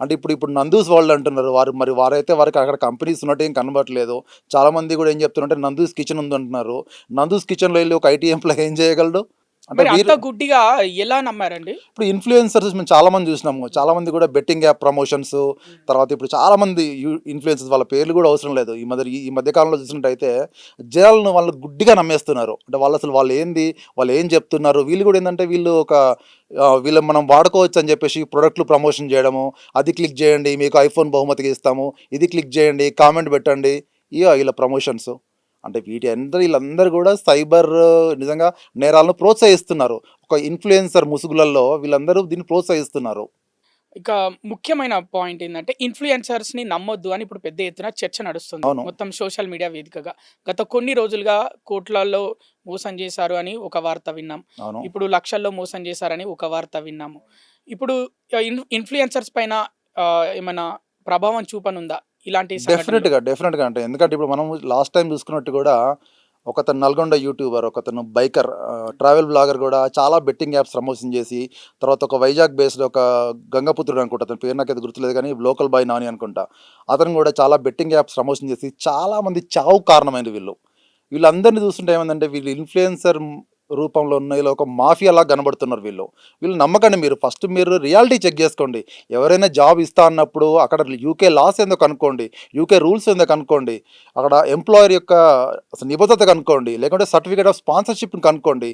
అంటే ఇప్పుడు నందూస్ వరల్డ్ అంటున్నారు. వారైతే వారికి అక్కడ కంపెనీస్ ఉన్నట్టు ఏం కనబడట్లేదు. చాలామంది కూడా ఏం చెప్తున్నారంటే నందూస్ కిచెన్ ఉందంటున్నారు. నందూస్ కిచెన్‌లో ఎళ్లి ఒక ఐటీ ఎంప్లాయీ ఏం చేయగలడు? అంటే మరి అంత వీరు గుడ్డిగా ఎలా నమ్మారండి? ఇప్పుడు ఇన్‌ఫ్లుయెన్సర్స్ మేము చాలామంది చూసినాము. చాలామంది కూడా బెట్టింగ్ యాప్ ప్రమోషన్స్, హ్మ్. తర్వాత ఇప్పుడు చాలామంది ఇన్‌ఫ్లుయెన్సర్స్ వాళ్ళ పేర్లు కూడా అవసరం లేదు. ఈ మధ్య కాలంలో చూసినట్టయితే జనాలను వాళ్ళు గుడ్డిగా నమ్మేస్తున్నారు. అంటే వాళ్ళు ఏం చెప్తున్నారు? వీళ్ళు కూడా ఏందంటే వీళ్ళు మనం వాడుకోవచ్చు అని చెప్పేసి ప్రొడక్ట్‌లు ప్రమోషన్ చేయడము. అది క్లిక్ చేయండి మీకు ఐఫోన్ బహుమతిగా ఇస్తాము. ఇది క్లిక్ చేయండి, కామెంట్ పెట్టండి. ఇలా ప్రమోషన్స్. అంటే వీళ్ళందరూ కూడా నిజంగా నేరాలను ప్రోత్సహిస్తున్నారు. ఒక ఇన్‌ఫ్లుయెన్సర్ ముసుగులలో వీళ్ళందరూ దీన్ని ప్రోత్సహిస్తున్నారు. ఇక ముఖ్యమైన పాయింట్ ఏందంటే ఇన్‌ఫ్లుయెన్సర్స్‌ని నమ్మొద్దు అని ఇప్పుడు పెద్ద ఎత్తున చర్చ నడుస్తుంది. అవును. మొత్తం సోషల్ మీడియా వేదికగా. గత కొన్ని రోజులుగా కోట్లల్లో మోసం చేశారు అని ఒక వార్త విన్నాం. అవును. ఇప్పుడు లక్షల్లో మోసం చేశారని ఒక వార్త విన్నాము. ఇప్పుడు ఇన్‌ఫ్లుయెన్సర్స్ పైన ఏమన్నా ప్రభావం చూపనుందా ఇలాంటి సంఘటనలు? డెఫినిట్‌గా అంటే ఎందుకంటే ఇప్పుడు మనం లాస్ట్ టైమ్ చూసుకున్నట్టు కూడా ఒకతను నల్గొండ యూట్యూబర్, ఒకతను బైకర్ ట్రావెల్ బ్లాగర్ కూడా చాలా బెట్టింగ్ యాప్స్ ప్రమోషన్ చేసి, తర్వాత ఒక వైజాగ్ బేస్డ్ ఒక గంగపుత్రుడు అనుకుంటా అతని పేరు నాకైతే గుర్తులేదు కానీ లోకల్ బాయ్ నాని అనుకుంటా. అతను కూడా చాలా బెట్టింగ్ యాప్స్ ప్రమోషన్ చేసి చాలా మంది చావుకు కారణమైంది వీళ్ళు. వీళ్ళందరిని చూస్తుంటే ఏమైందంటే వీళ్ళు ఇన్‌ఫ్లుయెన్సర్ రూపంలో ఉన్న ఇలా ఒక మాఫియాలాగా కనబడుతున్నారు వీళ్ళు. వీళ్ళు నమ్మకండి మీరు రియాలిటీ చెక్ చేసుకోండి. ఎవరైనా జాబ్ ఇస్తా అన్నప్పుడు అక్కడ యూకే లాస్ ఏందో కనుక్కోండి. యూకే రూల్స్ ఏందో కనుక్కోండి. అక్కడ ఎంప్లాయర్ యొక్క అసలు నిబద్ధత కనుక్కోండి. లేకుంటే సర్టిఫికేట్ ఆఫ్ స్పాన్సర్‌షిప్‌ని కనుక్కోండి.